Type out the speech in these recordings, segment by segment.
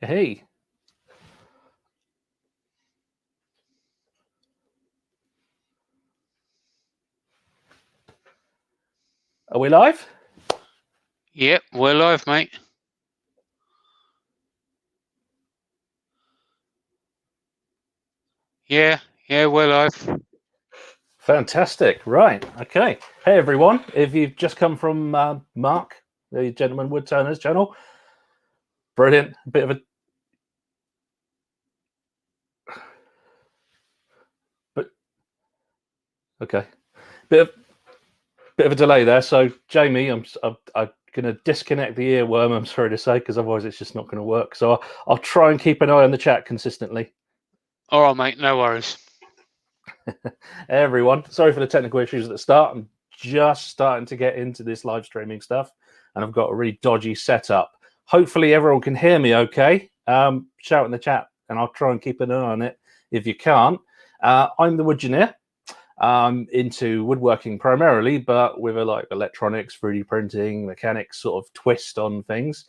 Hey. Are we live? Yep, we're live, mate. Yeah, we're live. Fantastic. Right. Okay. Hey, everyone. If you've just come from Mark, the Gentleman Woodturners channel, brilliant. Bit of a... But okay. Bit of a delay there. So, Jamie, I'm going to disconnect the earworm, I'm sorry to say, because otherwise it's just not going to work. So I'll try and keep an eye on the chat consistently. All right, mate. No worries. Hey, everyone. Sorry for the technical issues at the start. I'm just starting to get into this live streaming stuff, and I've got a really dodgy setup. Hopefully everyone can hear me okay. Shout in the chat and I'll try and keep an eye on it if you can't. I'm the Woodgeneer. I'm into woodworking primarily, but with a like electronics, 3D printing, mechanics sort of twist on things.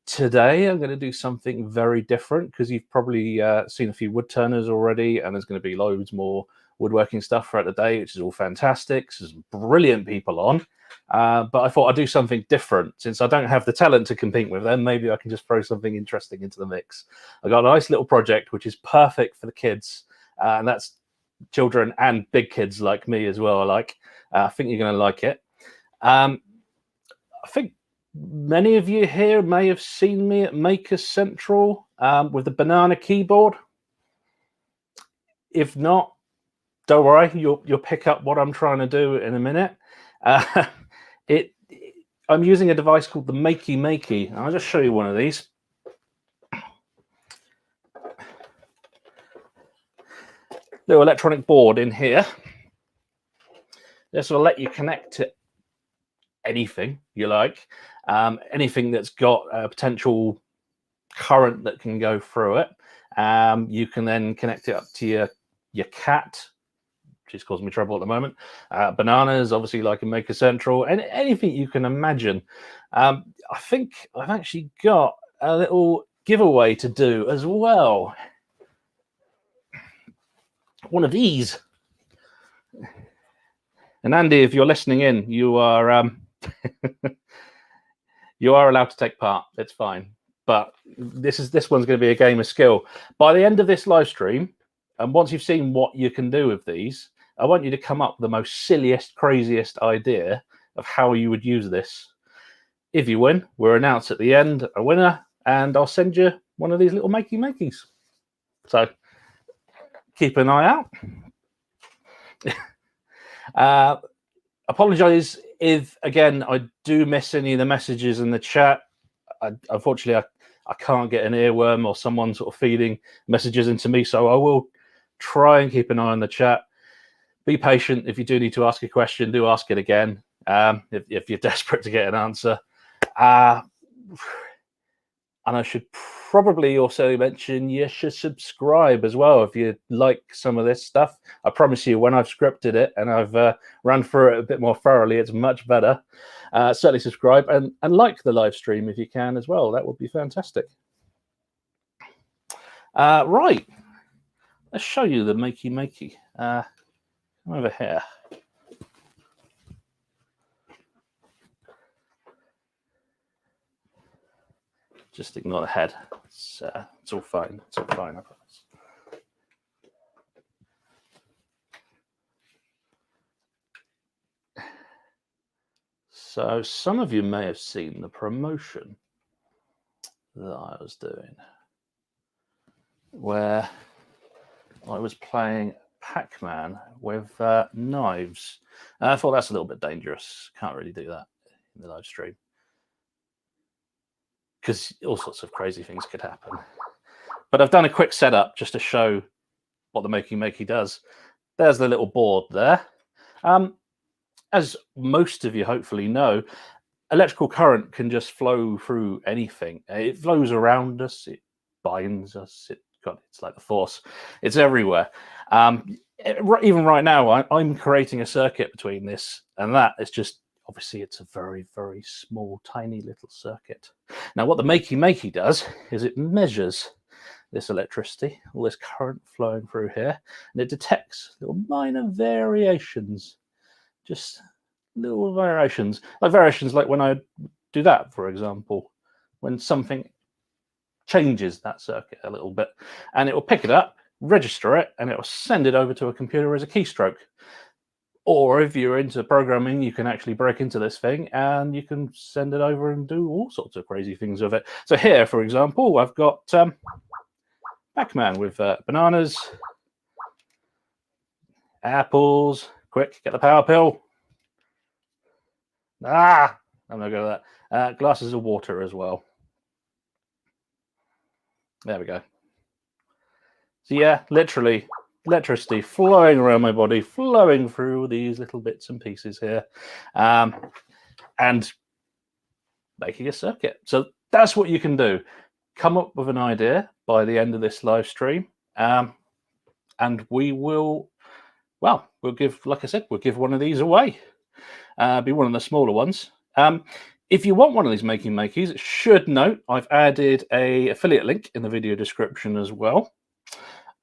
Today I'm going to do something very different because you've probably seen a few woodturners already, and there's going to be loads more woodworking stuff throughout the day, which is all fantastic. There's some brilliant people on. But I thought I'd do something different. Since I don't have the talent to compete with them, maybe I can just throw something interesting into the mix. I got a nice little project which is perfect for the kids, and that's children and big kids like me as well. I think you're going to like it. I think many of you here may have seen me at Maker Central with the banana keyboard. If not, don't worry, you'll pick up what I'm trying to do in a minute. I'm using a device called the Makey Makey. I'll just show you one of these. Little electronic board in here. This will let you connect to anything you like, anything that's got a potential current that can go through it. You can then connect it up to your cat, which is causing me trouble at the moment. Bananas, obviously, like in Maker Central, and anything you can imagine. I think I've actually got a little giveaway to do as well. One of these. And Andy, if you're listening in, you are you are allowed to take part. It's fine. But this one's going to be a game of skill. By the end of this live stream, and once you've seen what you can do with these, I want you to come up with the most silliest, craziest idea of how you would use this. If you win, we'll announce at the end a winner, and I'll send you one of these little Makey Makeys. So keep an eye out. Apologize if, again, I do miss any of the messages in the chat. Unfortunately, I can't get an earworm or someone sort of feeding messages into me, so I will try and keep an eye on the chat. Be patient. If you do need to ask a question, do ask it again if you're desperate to get an answer. And I should probably also mention you should subscribe as well if you like some of this stuff. I promise you, when I've scripted it and I've run through it a bit more thoroughly, it's much better. Certainly subscribe and like the live stream if you can as well. That would be fantastic. Right. Let's show you the Makey Makey. Come over here. Just ignore the head. It's all fine. It's all fine, I promise. So some of you may have seen the promotion that I was doing, where I was playing Pac-Man with knives. I thought that's a little bit dangerous. Can't really do that in the live stream, because all sorts of crazy things could happen. But I've done a quick setup just to show what the Makey Makey does. There's the little board there. As most of you hopefully know, electrical current can just flow through anything. It flows around us, it binds us, it's like the force. It's everywhere. Even right now, I'm creating a circuit between this and that. It's just obviously it's a very, very small, tiny little circuit. Now what the Makey Makey does is it measures this electricity, all this current flowing through here, and it detects little minor variations, just little variations, like when I do that, for example, when something changes that circuit a little bit, and it will pick it up, register it, and it will send it over to a computer as a keystroke. Or if you're into programming, you can actually break into this thing and you can send it over and do all sorts of crazy things with it. So here, for example, I've got Pacman with bananas, apples. Quick, get the power pill. I'm not going to that. Glasses of water as well. There we go. So yeah, literally electricity flowing around my body, flowing through these little bits and pieces here, and making a circuit. So that's what you can do. Come up with an idea by the end of this live stream, and we'll give, like I said, we'll give one of these away. Be one of the smaller ones. If you want one of these Makey Makeys, should note I've added a affiliate link in the video description as well.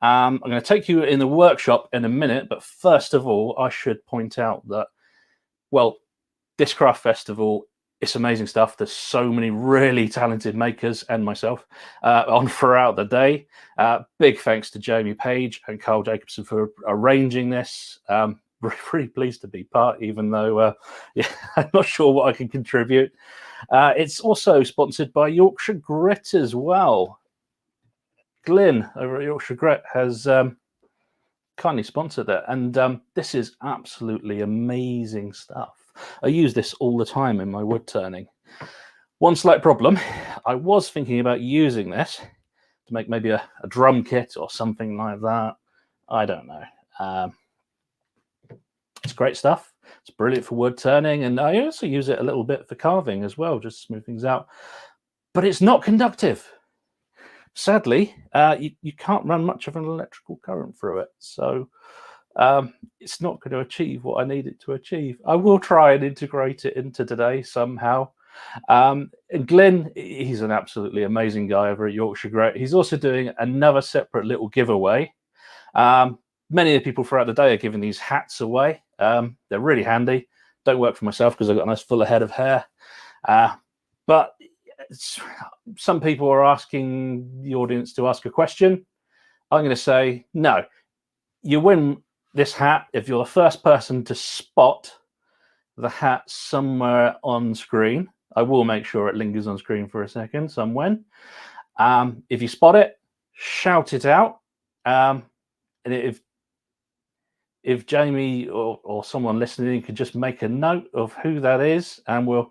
I'm going to take you in the workshop in a minute, but first of all, I should point out that, well, this craft festival, it's amazing stuff. There's so many really talented makers and myself on throughout the day. Big thanks to Jamie Page and Carl Jacobson for arranging this. Really pleased to be part, even though yeah, I'm not sure what I can contribute. It's also sponsored by Yorkshire Grip as well. Glyn over at Yorkshire Grip has kindly sponsored it, and this is absolutely amazing stuff. I use this all the time in my wood turning. One slight problem, I was thinking about using this to make maybe a drum kit or something like that. I don't know. It's great stuff. It's brilliant for wood turning, and I also use it a little bit for carving as well, just to smooth things out. But it's not conductive. Sadly, you can't run much of an electrical current through it, so it's not going to achieve what I need it to achieve. I will try and integrate it into today somehow. And Glenn, he's an absolutely amazing guy over at Yorkshire Grip. He's also doing another separate little giveaway. Many of the people throughout the day are giving these hats away. They're really handy. Don't work for myself because I've got a nice full head of hair. But some people are asking the audience to ask a question. I'm going to say, no, you win this hat if you're the first person to spot the hat somewhere on screen. I will make sure it lingers on screen for a second somewhere. If you spot it, shout it out. And if Jamie or someone listening could just make a note of who that is, and we'll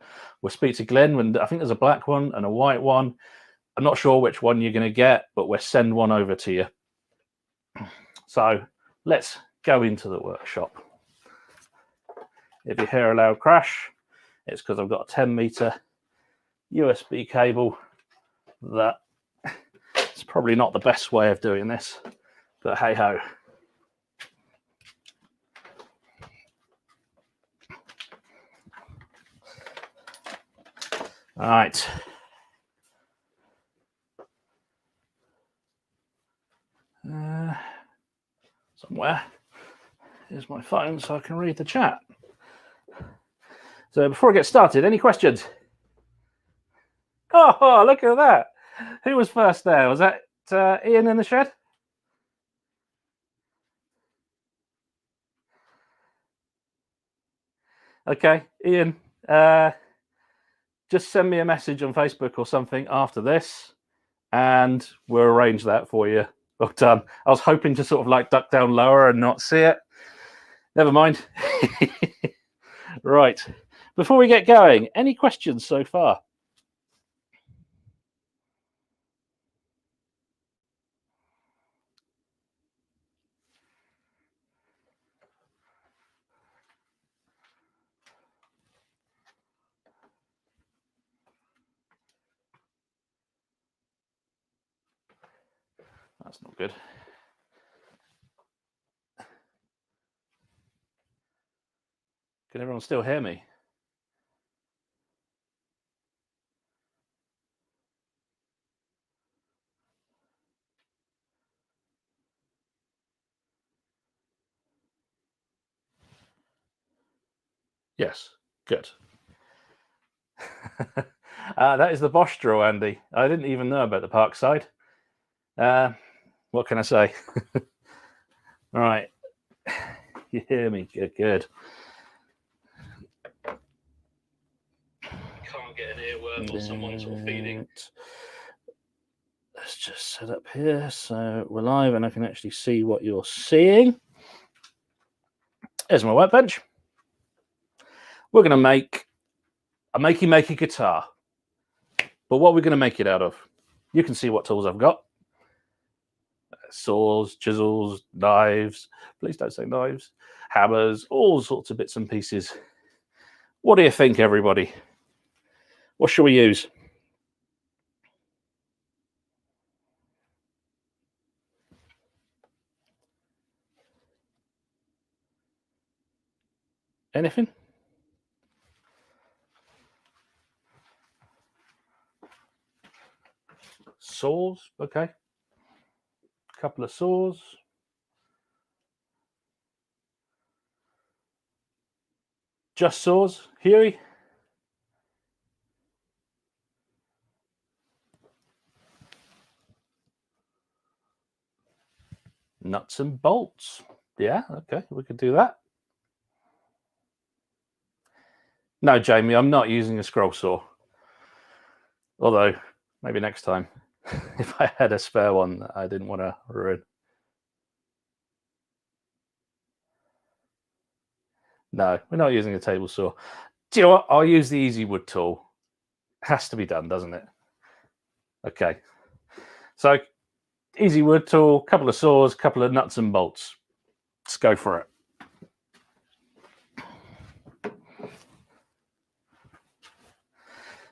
speak to Glenn. When I think there's a black one and a white one. I'm not sure which one you're going to get, but we'll send one over to you. So let's go into the workshop. If you hear a loud crash, it's because I've got a 10-meter USB cable. That it's probably not the best way of doing this, but hey ho. All right. Somewhere. Here's my phone so I can read the chat. So before I get started, any questions? Oh, look at that. Who was first there? Was that Ian in the shed? Okay, Ian, just send me a message on Facebook or something after this, and we'll arrange that for you. Well done. I was hoping to sort of like duck down lower and not see it. Never mind. Right. Before we get going, any questions so far? That's not good. Can everyone still hear me? Yes, good. That is the Bosch drill, Andy. I didn't even know about the Parkside. What can I say? All right. You hear me? Good, good. Can't get an earworm or someone sort of feeding. Let's just set up here so we're live and I can actually see what you're seeing. There's my workbench. We're going to make a Makey Makey guitar. But what are we going to make it out of? You can see what tools I've got. Saws, chisels, knives. Please don't say knives. Hammers, all sorts of bits and pieces. What do you think, everybody? What shall we use? Anything? Saws, okay. A couple of saws. Just saws, Huey? Nuts and bolts. Yeah, okay, we could do that. No, Jamie, I'm not using a scroll saw. Although, maybe next time, if I had a spare one that I didn't want to ruin. No, we're not using a table saw. Do you know what? I'll use the easy wood tool. Has to be done, doesn't it? Okay. So, easy wood tool, couple of saws, couple of nuts and bolts. Let's go for it.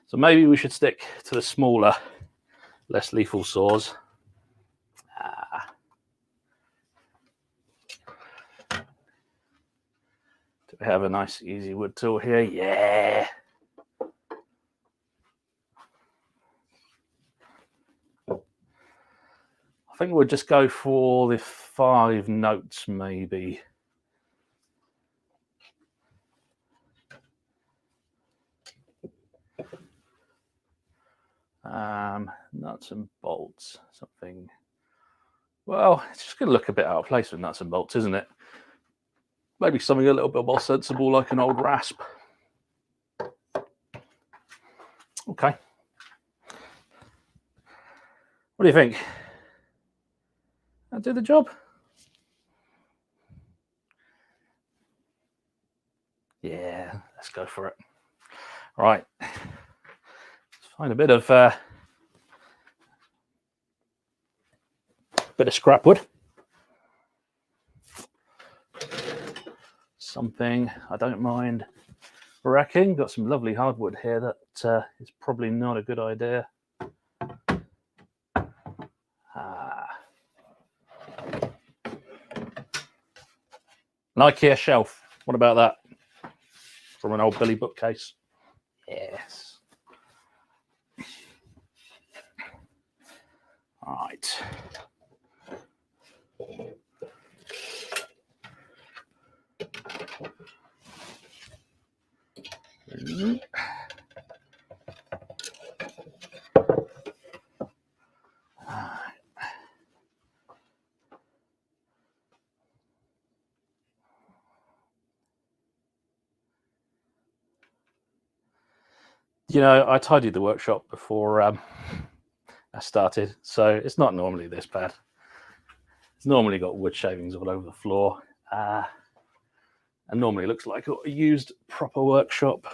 So maybe we should stick to the smaller, less lethal saws. Do we have a nice easy wood tool here? Yeah. I think we'll just go for the 5 notes, maybe. Nuts and bolts, something. Well, it's just going to look a bit out of place with nuts and bolts, isn't it? Maybe something a little bit more sensible, like an old rasp. Okay. What do you think? That do the job? Yeah, let's go for it. All right. Let's find a bit of scrap wood. Something I don't mind wrecking. Got some lovely hardwood here that is probably not a good idea. An IKEA shelf. What about that? From an old Billy bookcase. Yes. All right. You know, I tidied the workshop before I started, so it's not normally this bad. It's normally got wood shavings all over the floor, and normally looks like a used proper workshop.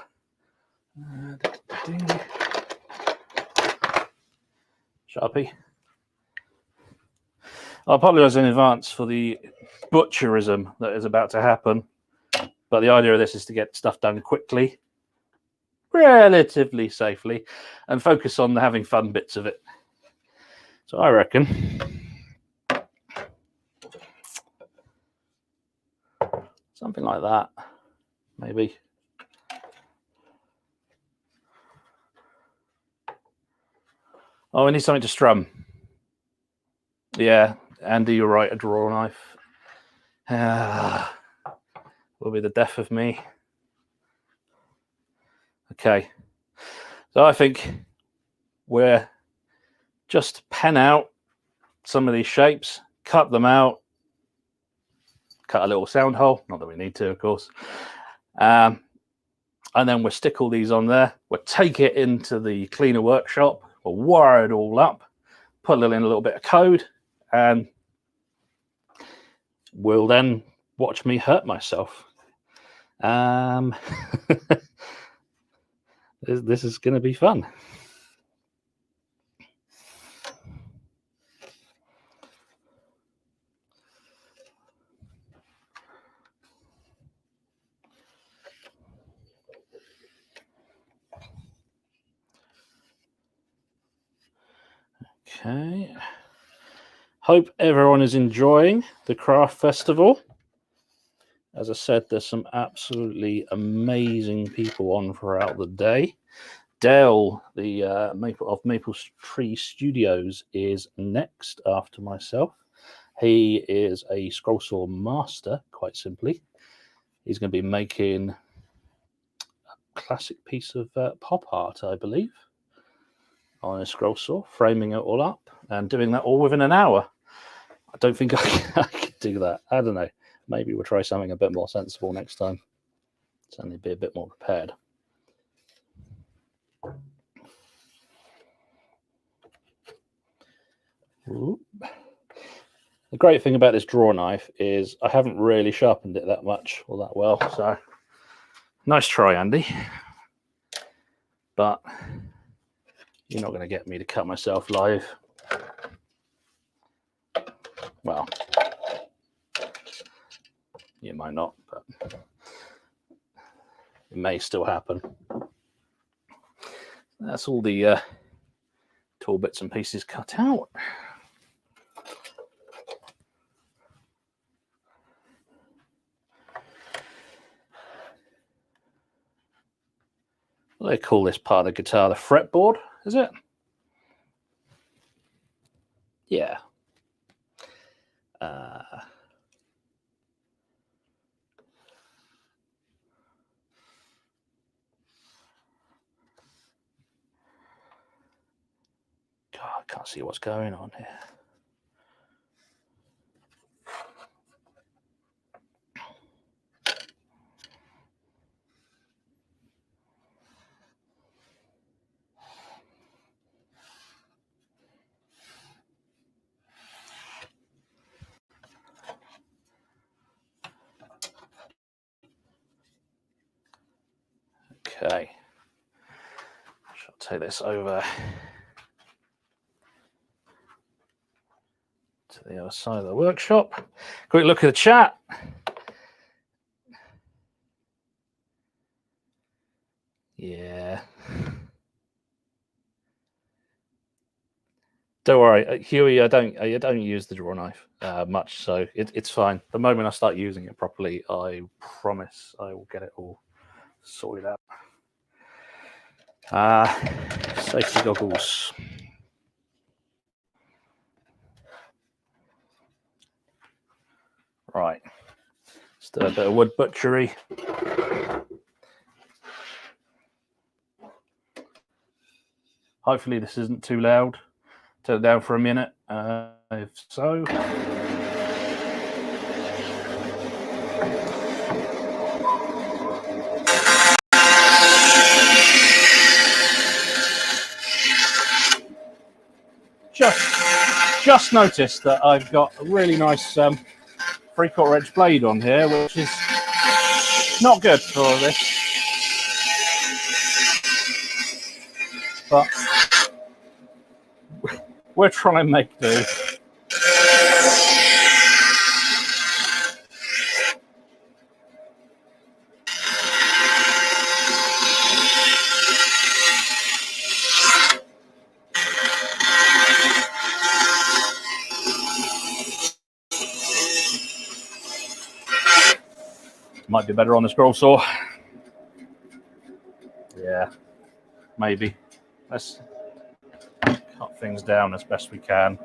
Sharpie. I apologise in advance for the butcherism that is about to happen, but the idea of this is to get stuff done quickly, relatively safely, and focus on the having fun bits of it. So I reckon something like that, maybe. Oh, we need something to strum. Yeah, Andy, you're right, a drawer knife will be the death of me. Okay, so I think we're just pen out some of these shapes, cut them out, cut a little sound hole, not that we need to, of course, and then we'll stick all these on there. We'll take it into the cleaner workshop, we'll wire it all up, put in a little bit of code, and we'll then watch me hurt myself. This is going to be fun. Okay. Hope everyone is enjoying the craft festival. As I said, there's some absolutely amazing people on throughout the day. Dale, the Maple Tree Studios, is next after myself. He is a scroll saw master, quite simply. He's going to be making a classic piece of pop art, I believe, on a scroll saw, framing it all up and doing that all within an hour. I don't think I could do that. I don't know. Maybe we'll try something a bit more sensible next time. Certainly be a bit more prepared. Ooh. The great thing about this draw knife is I haven't really sharpened it that much or that well. So nice try, Andy. But you're not going to get me to cut myself live. Well, you might not, but it may still happen. That's all the tool bits and pieces cut out. What do they call this part of the guitar? The fretboard, is it? Yeah. God, I can't see what's going on here. Okay. Shall take this over to the other side of the workshop. Quick look at the chat. Yeah. Don't worry, Huey. I don't use the draw knife much, so it's fine. The moment I start using it properly, I promise I will get it all sorted out. Safety goggles. Right. Let's do a bit of wood butchery. Hopefully this isn't too loud. Turn it down for a minute. If so. Just noticed that I've got a really nice 3/4 inch blade on here, which is not good for this. But we're trying to make do. Might be better on the scroll saw. Yeah, maybe. Let's cut things down as best we can.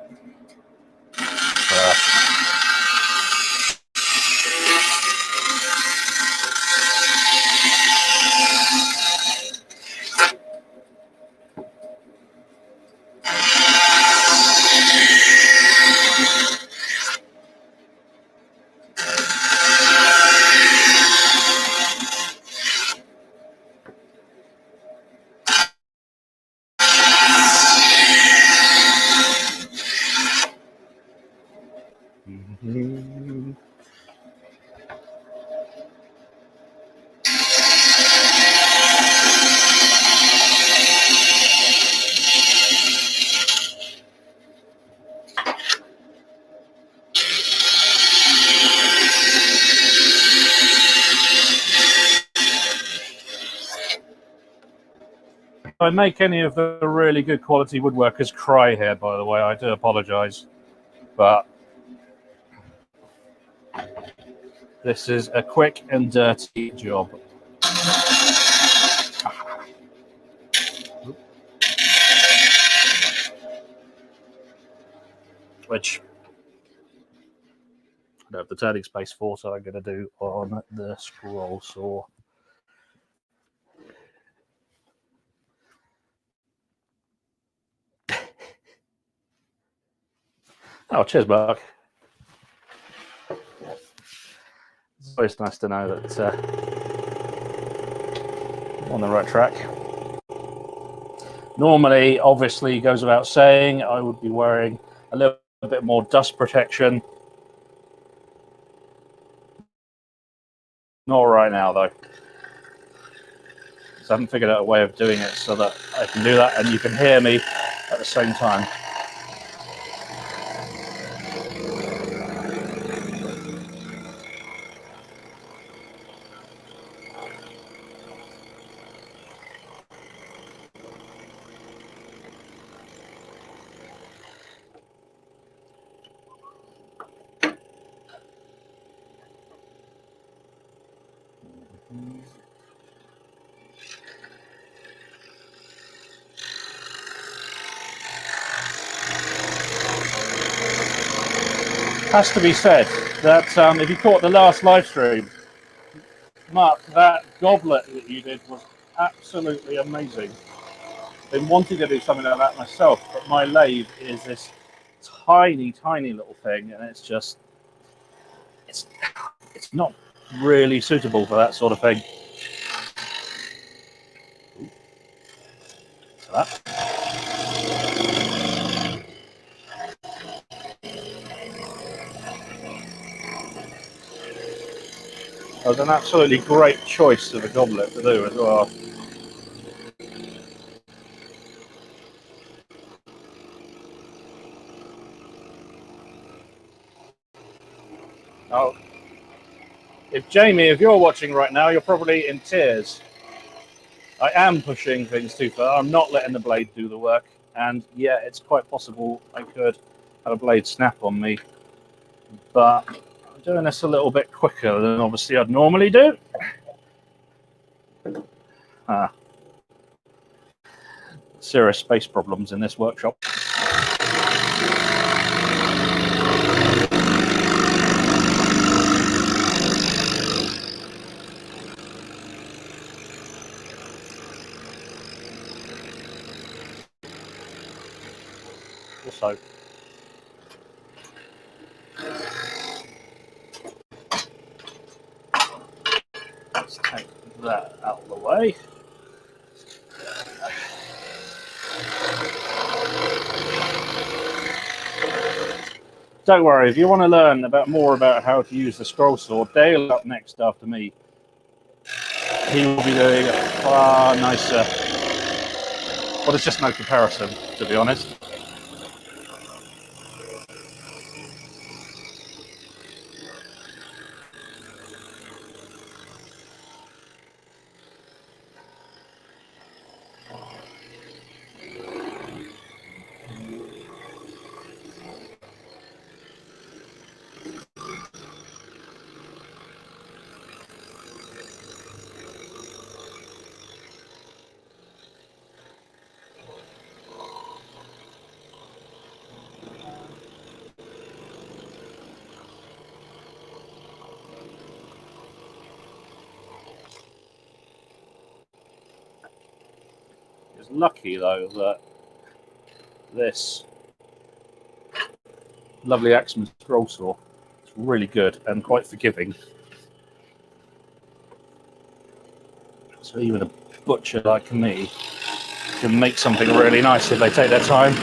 I make any of the really good quality woodworkers cry here, by the way, I do apologise. But this is a quick and dirty job. Which I don't have the turning space for, so I'm going to do on the scroll saw. Oh, cheers, Mark. It's always nice to know that I'm on the right track. Normally, obviously, goes without saying, I would be wearing a little bit more dust protection. Not right now, though. So I haven't figured out a way of doing it so that I can do that and you can hear me at the same time. Has to be said that if you caught the last live stream, Mark, that goblet that you did was absolutely amazing. I've been wanting to do something like that myself, but my lathe is this tiny, tiny little thing, and it's just, it's not really suitable for that sort of thing. So that. That was an absolutely great choice of a goblet to do as well. Oh, if you're watching right now, you're probably in tears. I am pushing things too far. I'm not letting the blade do the work. And yeah, it's quite possible I could have a blade snap on me. But I'm doing this a little bit quicker than obviously I'd normally do. Serious space problems in this workshop. Also, let's take that out of the way. Don't worry, if you want to learn more about how to use the scroll saw, Dale up next after me. He will be doing a far nicer. Well, there's just no comparison, to be honest. It's lucky, though, that this lovely Axeman scroll saw is really good and quite forgiving. So even a butcher like me can make something really nice if they take their time.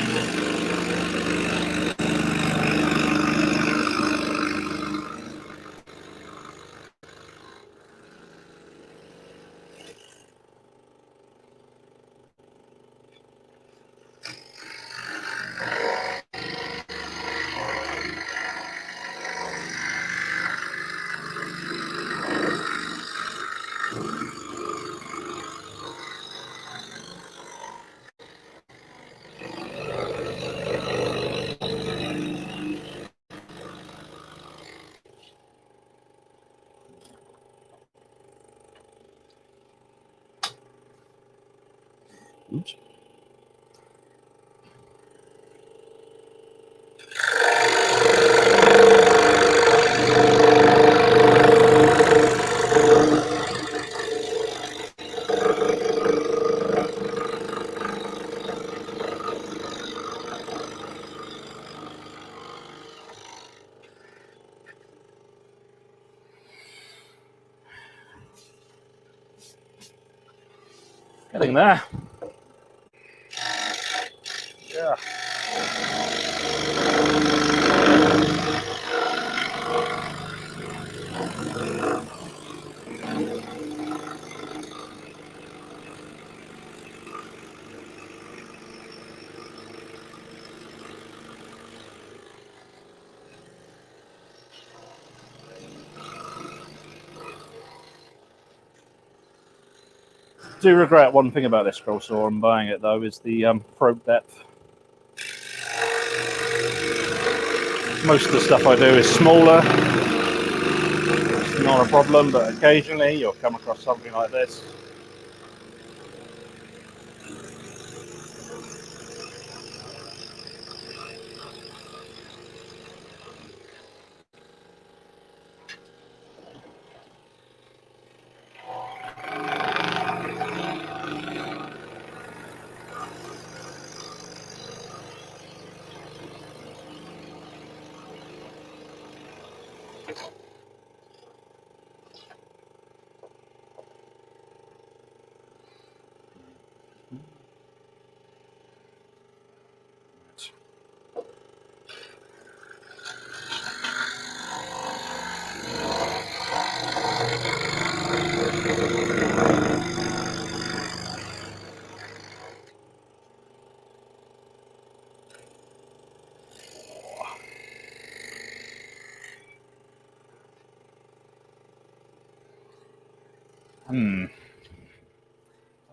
Getting there. Yeah. Do regret one thing about this scroll saw and buying it though is the probe depth. Most of the stuff I do is smaller. It's not a problem, but occasionally you'll come across something like this.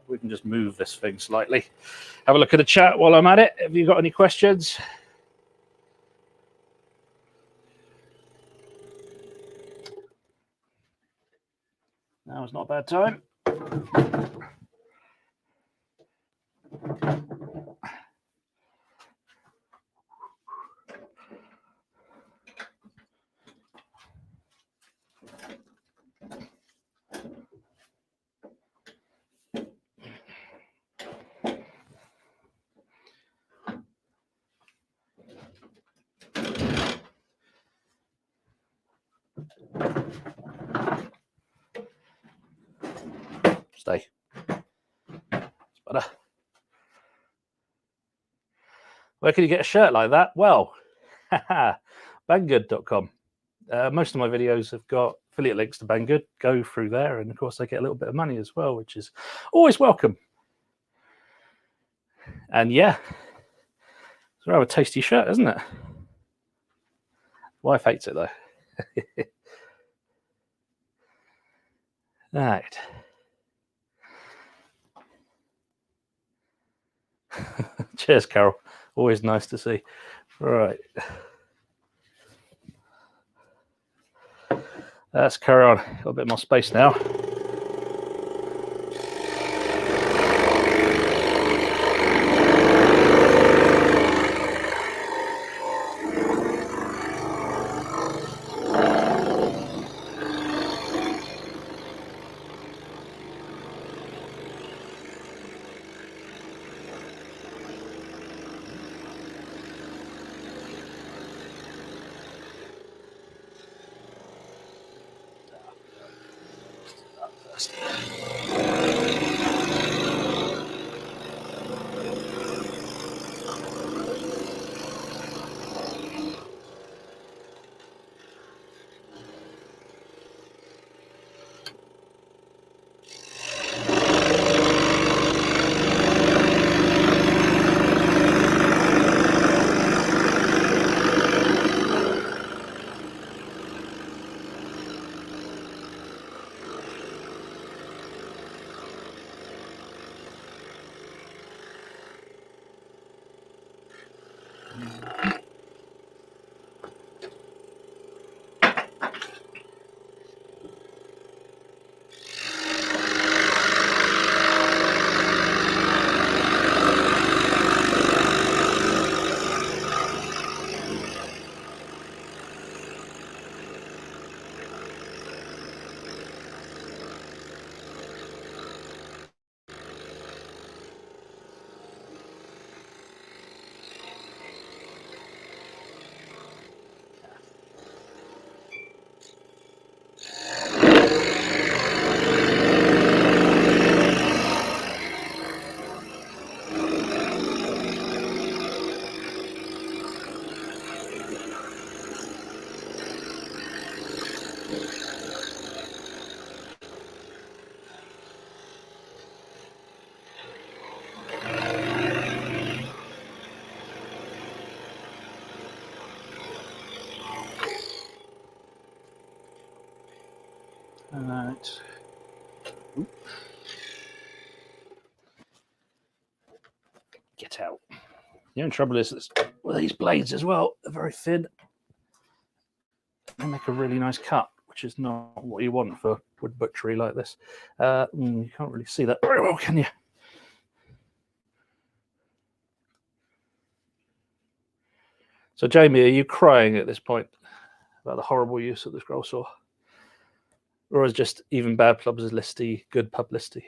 We can just move this thing slightly. Have a look at the chat while I'm at it. Have you got any questions? Now it's not a bad time. Stay. It's better. Where can you get a shirt like that? Well, banggood.com. Most of my videos have got affiliate links to Banggood. Go through there, and of course, I get a little bit of money as well, which is always welcome. And yeah, it's a rather tasty shirt, isn't it? Wife hates it though. Right. Cheers, Carol. Always nice to see. Right. Let's carry on. Got a bit more space now. Alright. Get out. The only trouble is that with these blades as well, they're very thin. They make a really nice cut, which is not what you want for wood butchery like this. You can't really see that very well, can you? So, Jamie, are you crying at this point about the horrible use of the scroll saw? Or is just even bad publicity good publicity?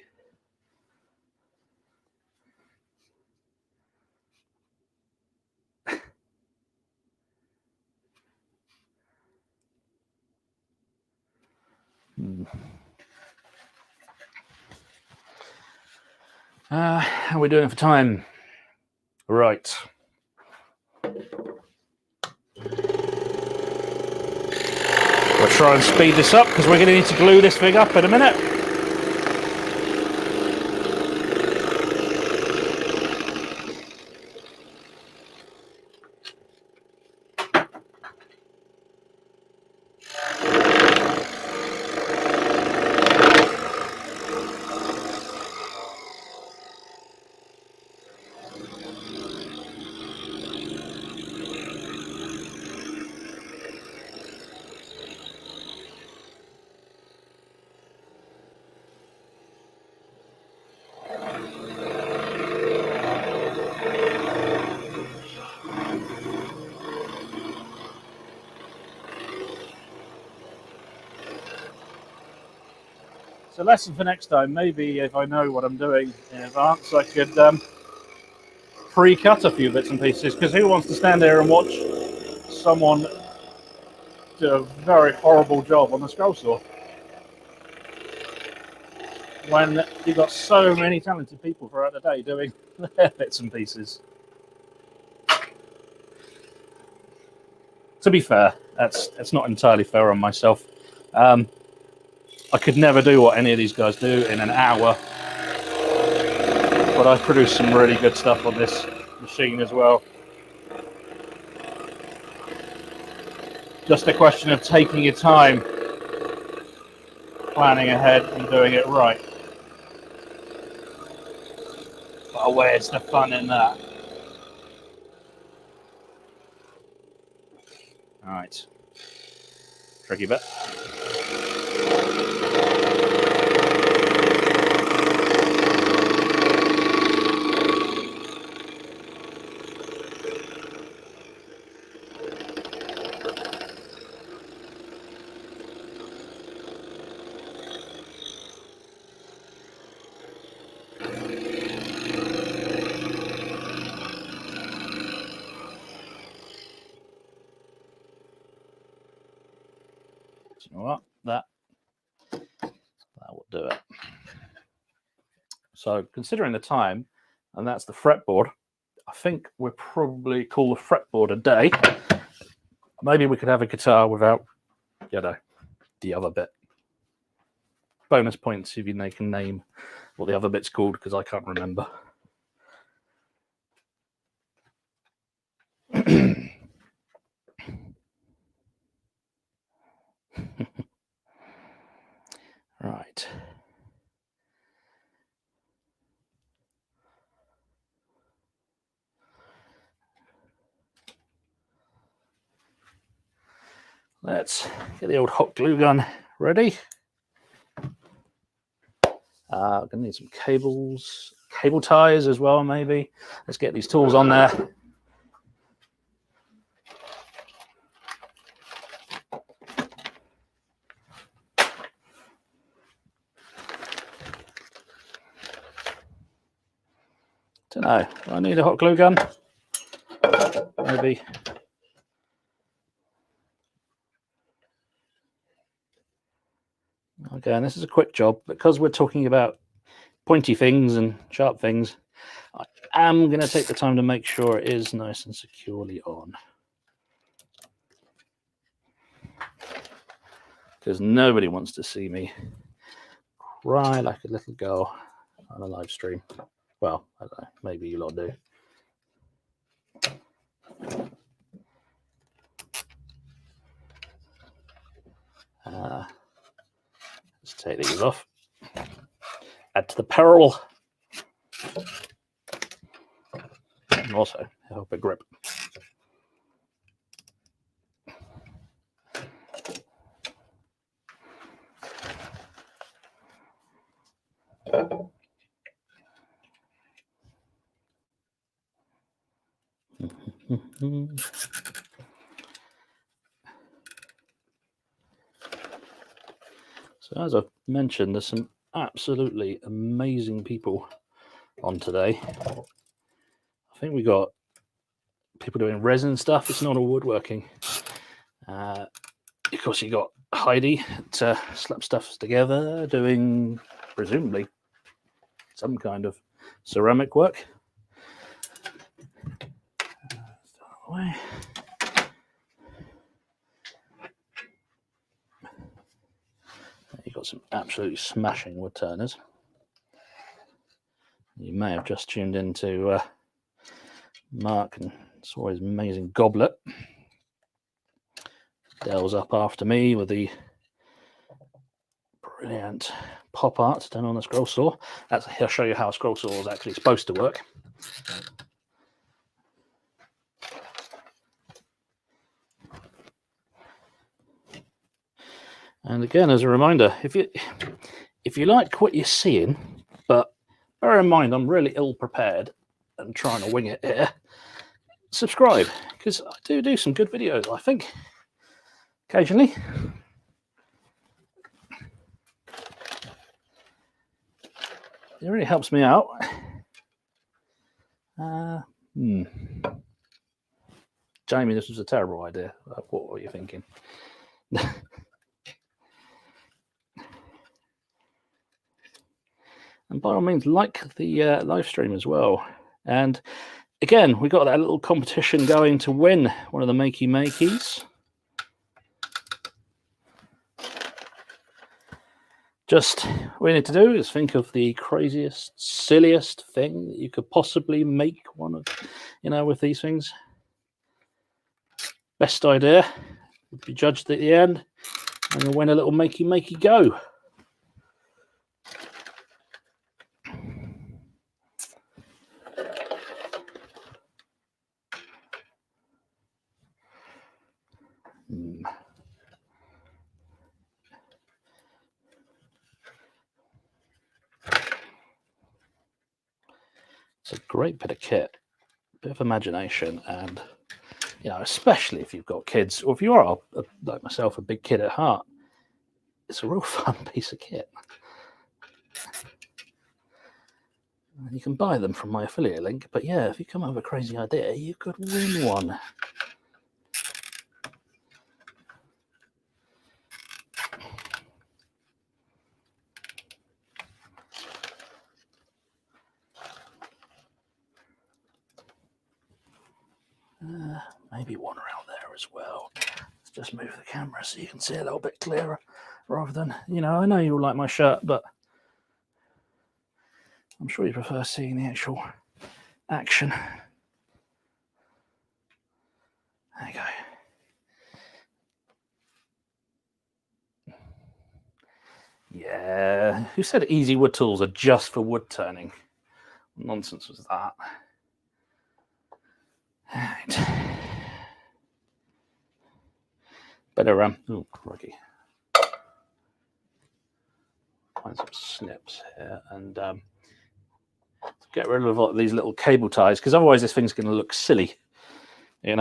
How are we doing for time? Right. We'll try and speed this up because we're going to need to glue this thing up in a minute. So, lesson for next time, maybe if I know what I'm doing in advance, I could pre-cut a few bits and pieces, because who wants to stand there and watch someone do a very horrible job on the scroll saw when you've got so many talented people throughout the day doing their bits and pieces? To be fair, that's not entirely fair on myself. I could never do what any of these guys do in an hour, but I've produced some really good stuff on this machine as well. Just a question of taking your time, planning ahead and doing it right. But where's the fun in that? Alright. Tricky bit. You know what? That will do it. So, considering the time, and that's the fretboard, I think we'll probably call the fretboard a day. Maybe we could have a guitar without, you know, the other bit. Bonus points if you can name what the other bit's called, because I can't remember. Right. Let's get the old hot glue gun ready. We're going to need some cables, cable ties as well, maybe. Let's get these tools on there. Don't know. Do I need a hot glue gun? Maybe. Okay, and this is a quick job. Because we're talking about pointy things and sharp things, I am going to take the time to make sure it is nice and securely on. Because nobody wants to see me cry like a little girl on a live stream. Well, I don't know. Maybe you lot do. Take these off. Add to the peril. And also help it grip. So as I've mentioned, there's some absolutely amazing people on today. I think we got people doing resin stuff. It's not all woodworking. Of course, you got Heidi to slap stuff together, doing presumably some kind of ceramic work. Away. You've got some absolutely smashing wood turners. You may have just tuned into Mark and saw his amazing goblet. Dell's up after me with the brilliant pop art done on a scroll saw. He'll show you how a scroll saw is actually supposed to work. And again, as a reminder, if you like what you're seeing, but bear in mind I'm really ill prepared and trying to wing it here, subscribe, because I do some good videos, I think, occasionally. It really helps me out. Jamie, this was a terrible idea. What were you thinking? And by all means, like the live stream as well. And again, we got that little competition going to win one of the Makey Makeys. Just what we need to do is think of the craziest, silliest thing that you could possibly make one of, with these things. Best idea would be judged at the end, and you'll win a little Makey Makey go. It's a great bit of kit, bit of imagination, and especially if you've got kids, or if you are like myself, a big kid at heart, it's a real fun piece of kit. And you can buy them from my affiliate link, but yeah, if you come up with a crazy idea, you could win one. Maybe one around there as well. Let's just move the camera so you can see a little bit clearer, rather than, I know you all like my shirt, but I'm sure you prefer seeing the actual action. There you go. Yeah, who said easy wood tools are just for wood turning? What nonsense was that? Right. Better oh crikey. Find some snips here and get rid of all these little cable ties, because otherwise this thing's going to look silly, We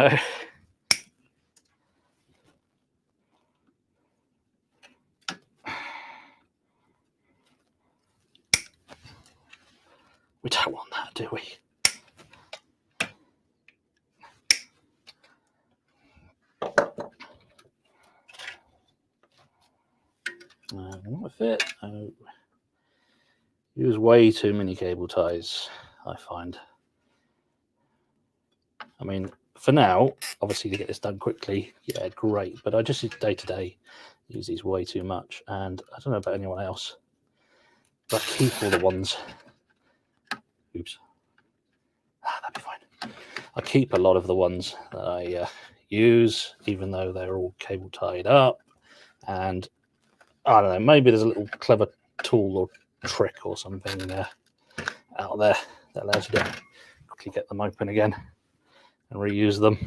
don't want that, do we? Not a fit. Oh. Use way too many cable ties, I find. I mean, for now, obviously to get this done quickly, yeah, great. But I just day to day use these way too much, and I don't know about anyone else, but I keep all the ones. Oops. That'd be fine. I keep a lot of the ones that I use, even though they're all cable tied up, and I don't know, maybe there's a little clever tool or trick or something out there that allows you to quickly get them open again and reuse them.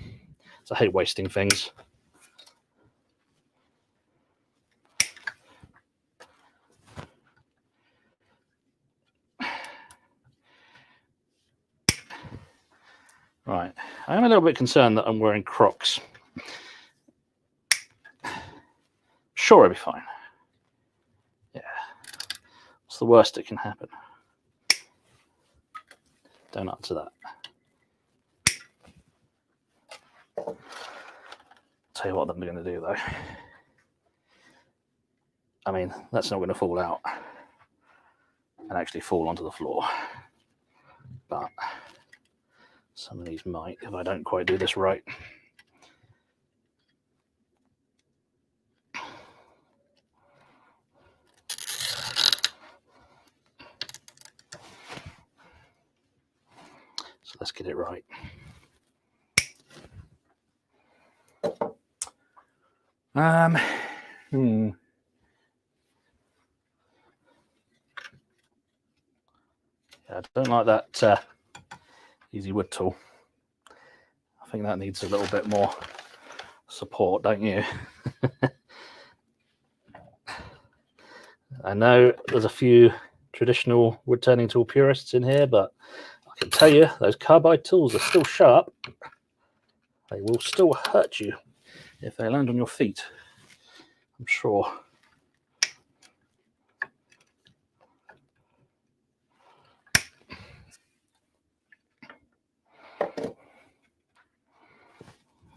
So I hate wasting things. Right, I am a little bit concerned that I'm wearing Crocs. Sure, it'll be fine. Yeah, what's the worst that can happen? Don't answer that. Tell you what I'm going to do though. I mean, that's not going to fall out and actually fall onto the floor, but some of these might if I don't quite do this right. So let's get it right. Yeah, I don't like that easy wood tool. I think that needs a little bit more support, don't you? I know there's a few traditional wood turning tool purists in here, but I can tell you those carbide tools are still sharp. They will still hurt you if they land on your feet, I'm sure.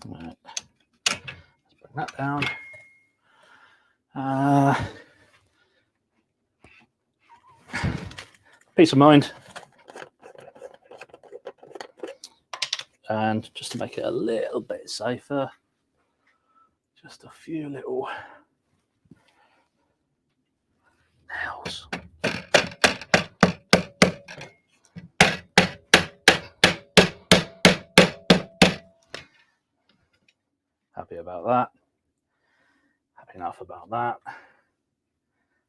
Right. Let's bring that down. Peace of mind. And just to make it a little bit safer, just a few little nails. Happy about that. Happy enough about that.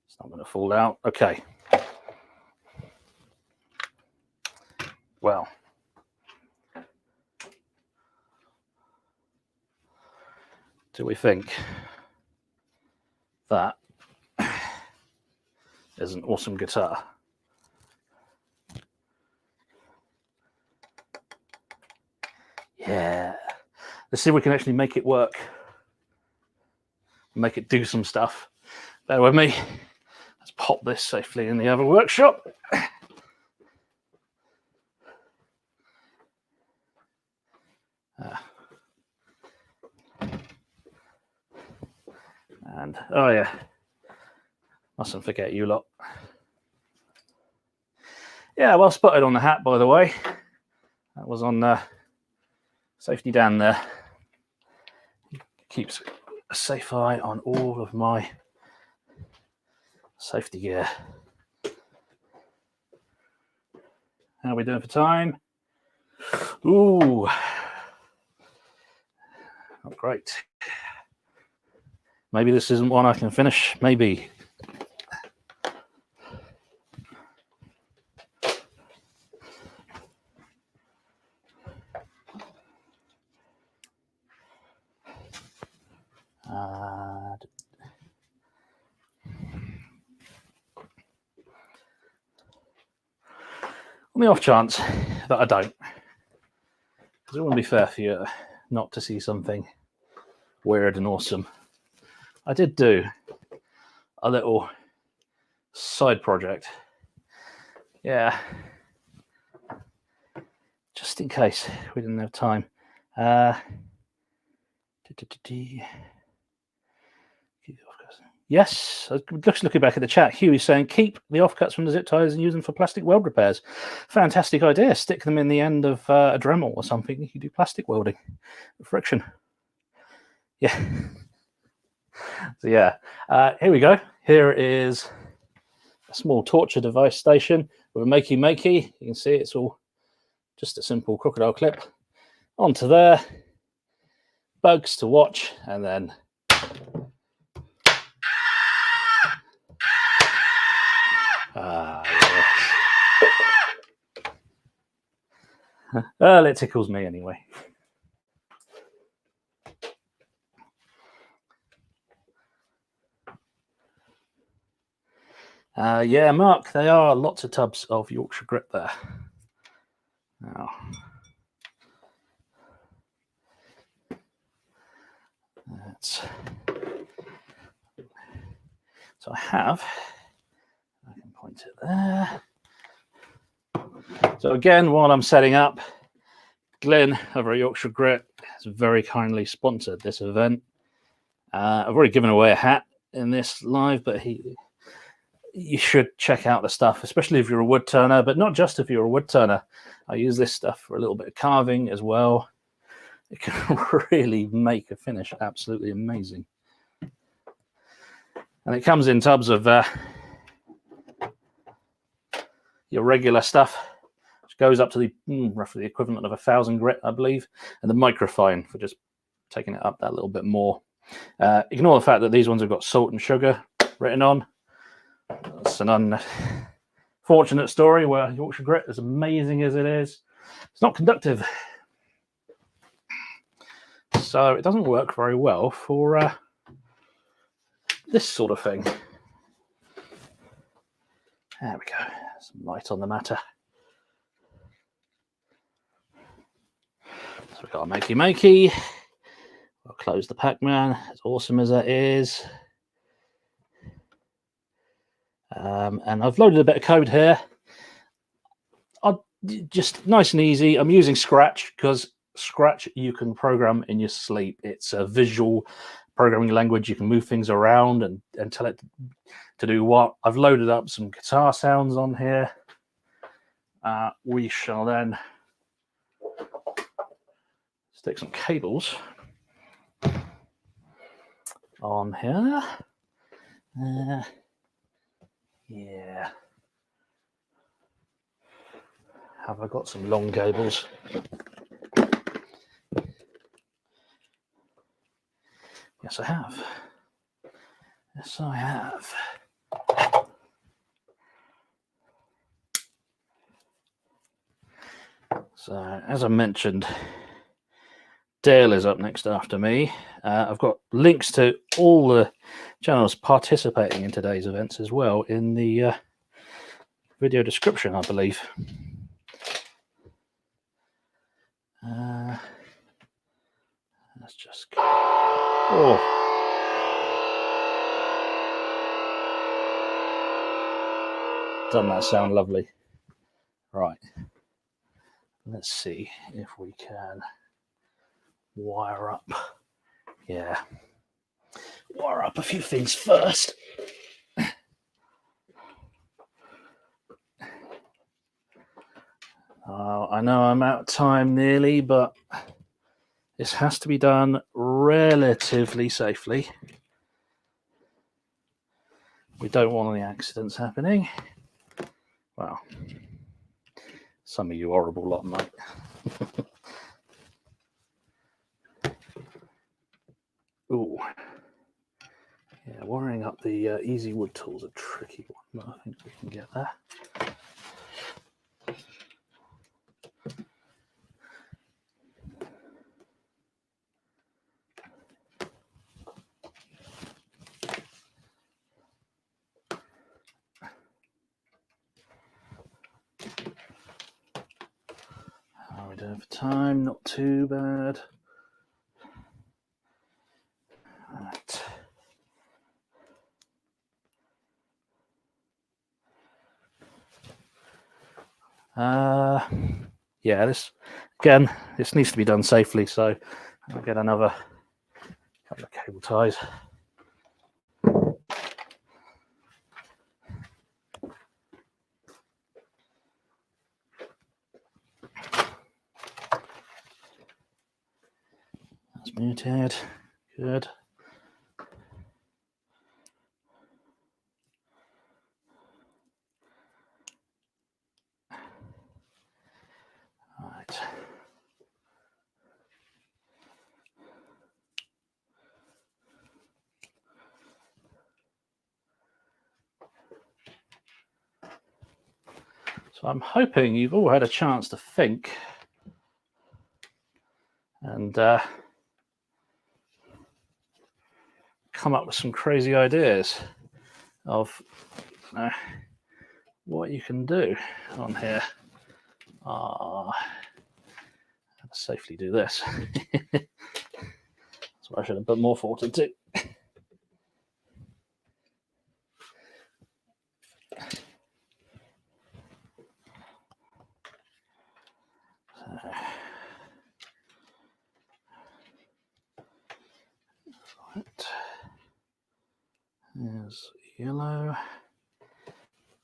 It's not going to fall out. Okay. Well, do we think that is an awesome guitar? Yeah. Let's see if we can actually make it work. Make it do some stuff. Bear with me. Let's pop this safely in the other workshop. And oh yeah, mustn't forget you lot. Yeah, well spotted on the hat, by the way. That was on Safety Dan there. He keeps a safe eye on all of my safety gear. How are we doing for time? Ooh, not great. Maybe this isn't one I can finish. Maybe. On the off chance that I don't, because it wouldn't be fair for you not to see something weird and awesome. I did do a little side project. Yeah. Just in case we didn't have time. Yes, just looking back at the chat, Hugh is saying keep the offcuts from the zip ties and use them for plastic weld repairs. Fantastic idea. Stick them in the end of a Dremel or something. You can do plastic welding, friction. Yeah. So yeah, here we go. Here is a small torture device station with a Makey Makey. You can see it's all just a simple crocodile clip onto there. Bugs to watch, and then Ah, yes. Well, it tickles me anyway. Yeah, Mark, they are lots of tubs of Yorkshire Grip there. Now, so I have, I can point it there. So again, while I'm setting up, Glenn over at Yorkshire Grip has very kindly sponsored this event. I've already given away a hat in this live, but you should check out the stuff, especially if you're a wood turner, but not just if you're a wood turner. I use this stuff for a little bit of carving as well. It can really make a finish absolutely amazing. And it comes in tubs of your regular stuff, which goes up to the roughly the equivalent of 1,000 grit, I believe, and the microfine for just taking it up that little bit more. Ignore the fact that these ones have got salt and sugar written on. It's an unfortunate story where Yorkshire Grip, as amazing as it is, it's not conductive. So it doesn't work very well for this sort of thing. There we go. Some light on the matter. So we've got our Makey Makey. I'll close the pacman, as awesome as that is. And I've loaded a bit of code here. Just nice and easy. I'm using Scratch because Scratch you can program in your sleep. It's a visual programming language. You can move things around and tell it to do what. I've loaded up some guitar sounds on here. We shall then stick some cables on here. Yeah. Have I got some long cables? Yes, I have. Yes, I have. So, as I mentioned, Dale is up next after me. I've got links to all the channels participating in today's events as well in the video description, I believe. Let's just go. Oh. Doesn't that sound lovely? Right. Let's see if we can wire up. Yeah. Wire up a few things first. I know I'm out of time nearly, but this has to be done relatively safely. We don't want any accidents happening. Well, some of you horrible lot might. Ooh. Yeah, wiring up the easy wood tool's a tricky one, but I think we can get there. How are we doing for time? Not too bad. Right. Yeah, this needs to be done safely, so I'll get another couple of cable ties. That's muted. Good. Right. So I'm hoping you've all had a chance to think and come up with some crazy ideas of what you can do on here. How to safely do this. That's what I should have put more thought into. Right. There's yellow.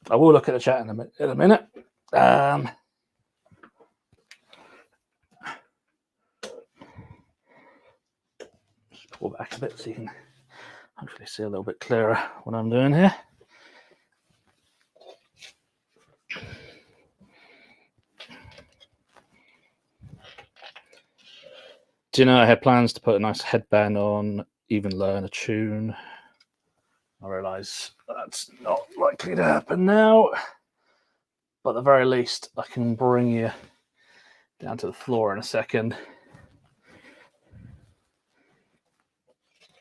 I will look at the chat in a minute. Just pull back a bit so you can hopefully see a little bit clearer what I'm doing here. Do you know I had plans to put a nice headband on, even learn a tune? I realise that's not likely to happen now, but at the very least I can bring you down to the floor in a second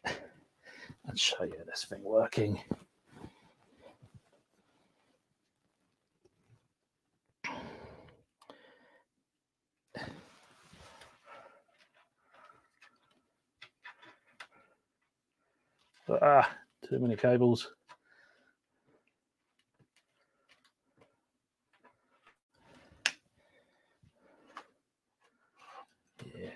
and show you this thing working. But, too many cables. Yeah.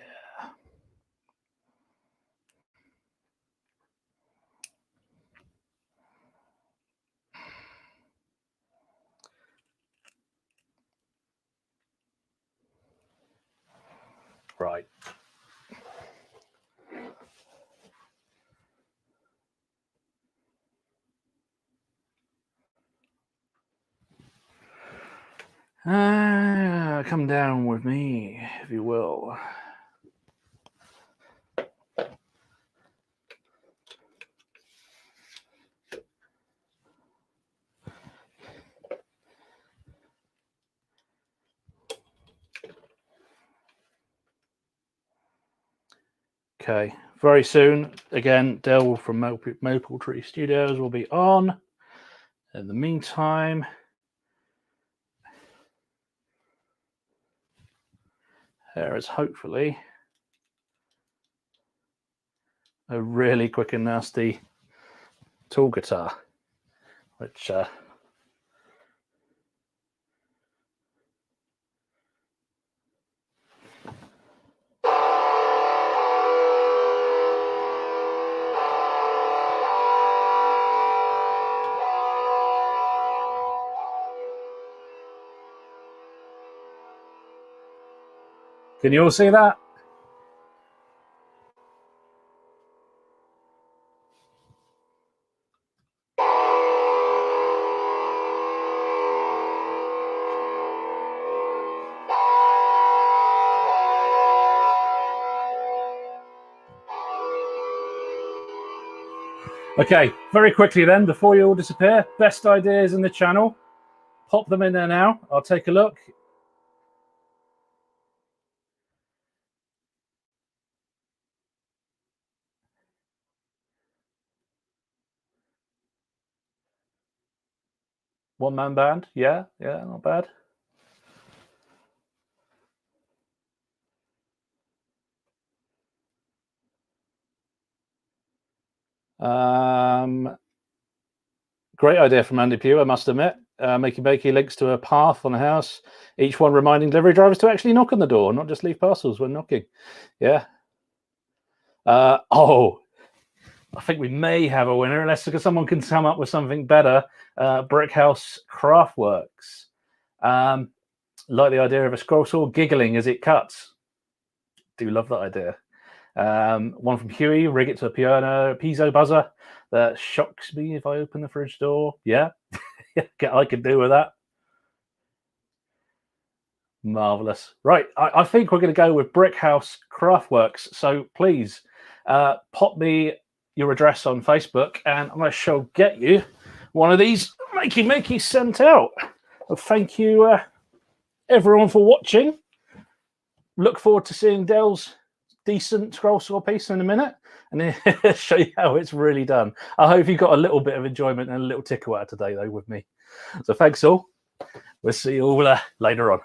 Right. Come down with me, if you will. Okay, very soon, again, Dell from Maple Tree Studios will be on. In the meantime, there is hopefully a really quick and nasty tool guitar, which can you all see that? Okay, very quickly then, before you all disappear, best ideas in the channel. Pop them in there now. I'll take a look. One-man band. Yeah, not bad. Great idea from Andy Pugh, I must admit. Makey Makey links to a path on a house, each one reminding delivery drivers to actually knock on the door, not just leave parcels when knocking. Yeah. Oh, I think we may have a winner, unless someone can come up with something better. Brickhouse Craftworks. Like the idea of a scroll saw giggling as it cuts. Do love that idea. One from Huey, rig it to a piezo buzzer that shocks me if I open the fridge door. Yeah, I could do with that. Marvelous. Right, I think we're going to go with Brickhouse Craftworks. So please pop me your address on Facebook and I shall get you one of these Makey Makey sent out. Well, thank you, everyone, for watching. Look forward to seeing Dell's decent scroll saw piece in a minute, and then show you how it's really done. I hope you got a little bit of enjoyment and a little tickle out today, though, with me. So thanks all. We'll see you all later on.